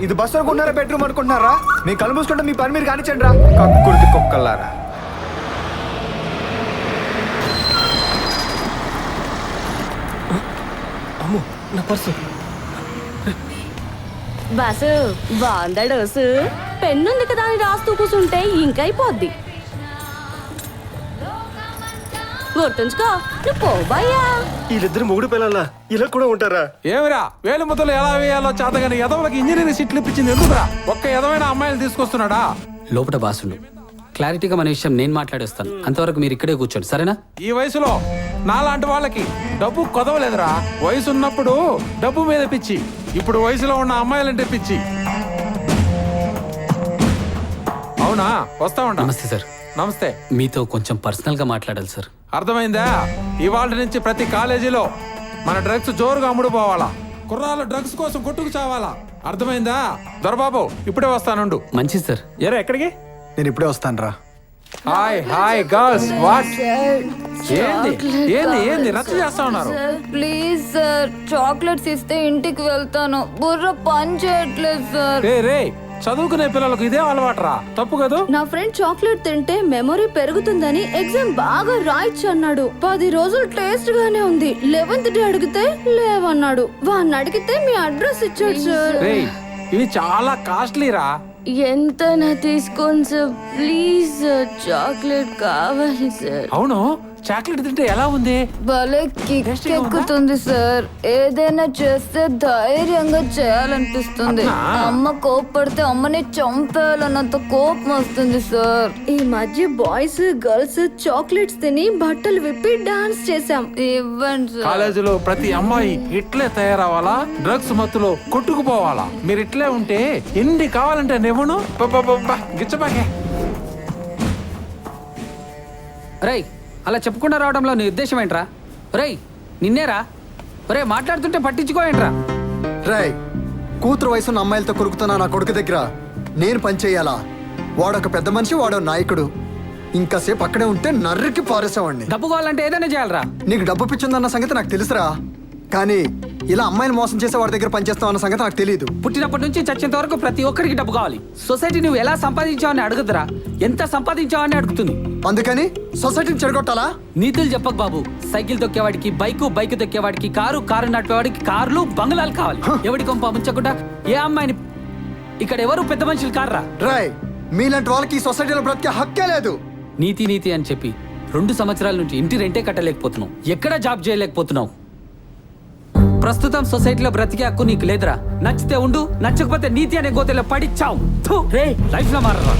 ఇది బస్సు అనుకుంటున్నారా బెడ్రూమ్ అనుకుంటున్నారా? మీ కళ్ళు మూసుకుంటే మీ పని మీరు కానిచ్చండి రా కక్కుర్తి కుక్కల్లారా. అమ్మో నా పర్సు. బాసు బాగుందా డోసు? పెన్నుంది కదా అని రాస్తూ కూర్చుంటే ఇంకైపోద్ది. గుర్తుంచుకో నువ్వు పోబాయ్యా. వీళ్ళిద్దరు మొగుడు పిల్లలా ఇలా కూడా ఉంటారా? ఏమిరా వేలు ముద్దలు ఎలా వేయాలో చేతగాని ఎదవలకి ఇంజనీరింగ్ సీట్లు ఇప్పించింది ఎందుకురా? ఒక్క ఎదవైన అమ్మాయిలు తీసుకొస్తున్నాడా? లోపల బాసుండు క్లారిటీగా మన విషయం నేను మాట్లాడేస్తాను. అంతవరకు మీరు ఇక్కడే కూర్చోండి సరేనా? ఈ వయసులో నాలాంటి వాళ్ళకి డబ్బు కొదవలేదురా. వయసు ఉన్నప్పుడు డబ్బు మీద పిచ్చి, ఇప్పుడు వయసులో ఉన్న అమ్మాయిలంటే పిచ్చి. అవునా? వస్తా ఉంటా. నమస్తే సార్. నమస్తే. మీతో కొంచెం పర్సనల్ గా మాట్లాడాలి సార్. అర్థమైందా? ఇవాళ నుంచి ప్రతి కాలేజీలో మన డ్రగ్స్ జోరుగా అమ్ముడు పోవాలా. కుర్రాళ్ళు డ్రగ్స్ కోసం కొట్టుకు చావాలా. అర్థమైందా? దొరబాబు ఇప్పుడే వస్తానుండు. మంచిది సార్. ఏరా ఎక్కడికి? నేను ఇప్పుడే వస్తాను రా. Hi hi girls. వాట్ ఏంది ఏంది ఏంది రచ్చ చేస్తా ఉన్నారు? ప్లీజ్ సార్, చాక్లెట్స్ ఇస్తే ఇంటికి వెళ్తాను. బుర్ర పని చేయట్లేదు సార్. రే రే చదువుకునే పిల్లలకు ఇదే అలవాటురా. తప్పు కదా? నా ఫ్రెండ్ చాక్లెట్ తింటే మెమొరీ పెరుగుతుందని ఎగ్జామ్ బాగా రాయొచ్చు అన్నాడు. 10 రోజులు టేస్ట్ గానే ఉంది. 11th డే అడిగితే లేవన్నాడు. వాడిని అడిగితే మీ అడ్రస్ ఇచ్చాడు సార్. రే ఇవి చాలా కాస్ట్లీరా. ఎంతైనా తీసుకోండి సార్, ప్లీజ్ సార్. చాక్లెట్ కావాలి సార్. అవును, చాక్లెట్ తింటే ఎలా ఉంది? భలే కిక్ ఎక్కుతుంది సార్. ఏదైనా చేస్తే ధైర్యంగా చేయాలనిపిస్తుంది. అమ్మ కోపడితే అమ్మని చంపేయాలన్నంత కోపం వస్తుంది సార్. ఈ మధ్య బాయ్స్ గర్ల్స్ చాక్లెట్స్ తిని బట్టలు విప్పి డాన్స్ చేసాం. ఇవ్వండి సార్. కాలేజీలో ప్రతి అమ్మాయి ఇట్లే తయారవ్వాలా? డ్రగ్స్ మత్తులో కొట్టుకుపోవాలా? మీరు ఇట్లే ఉంటే ఎన్ని కావాలంటే నివ్వను. గిచ్చబాకే. రేయ్ అలా చెప్పకుండా రావడంలో నీ ఉద్దేశం ఏంట్రా? రేయ్ నిన్నేరా? రే మాట్లాడుతుంటే పట్టించుకోవేంట్రా? రేయ్ కూతురు వయసున్న అమ్మాయిలతో కొరుకుతున్నా నా కొడుకు దగ్గర నేను పని చేయాలా? వాడొక పెద్ద మనిషి, వాడో నాయకుడు. ఇంకాసేపు అక్కడే ఉంటే నర్రికి పారేసేవాడిని. డబ్బు కావాలంటే ఏదైనా చేయాలరా. నీకు డబ్బు పిచ్చిందన్న సంగతి నాకు తెలుసురా, కానీ ఇలా అమ్మాయిని మోసం చేసే వాడి దగ్గర పనిచేస్తావు అన్న సంగతి నాకు తెలియదు. పుట్టినప్పటి నుంచి చచ్చేంత వరకు ప్రతి ఒక్కరికి డబ్బు కావాలి. సొసైటీ నువ్వు ఎలా సంపాదించావని అడుగుతురా, ఎంత సంపాదించావని అడుగుతుంది. అందుకని సొసైటీని చెడగొట్టాలా? నీతులు చెప్పకు బాబు. సైకిల్ తొక్కేవాడికి బైకు, బైక్ తొక్కేవాడికి కారు, కారు నడిపేవాడికి కార్లు, బంగ్లాలు కావాలి. ఎవడి కొంప ముంచకుండా ఏ అమ్మాయిని ఇక్కడ ఎవరు పెద్ద మనుషులు కార్రా. రాయ్ మీలాంటి వాళ్ళకి ఈ సొసైటీలో బ్రతికే హక్కే లేదు. నీతి నీతి అని చెప్పి 2 సంవత్సరాల నుంచి ఇంటి రెంటే కట్టలేకపోతున్నావు, ఎక్కడా జాబ్ చేయలేకపోతున్నావు. ప్రస్తుతం సొసైటీలో బ్రతికే హక్కు నీకు లేదురా. నచ్చితే ఉండు, నచ్చకపోతే నీతి అనే గోతలో పడిచ్చావు. లైఫ్ లో మారరా.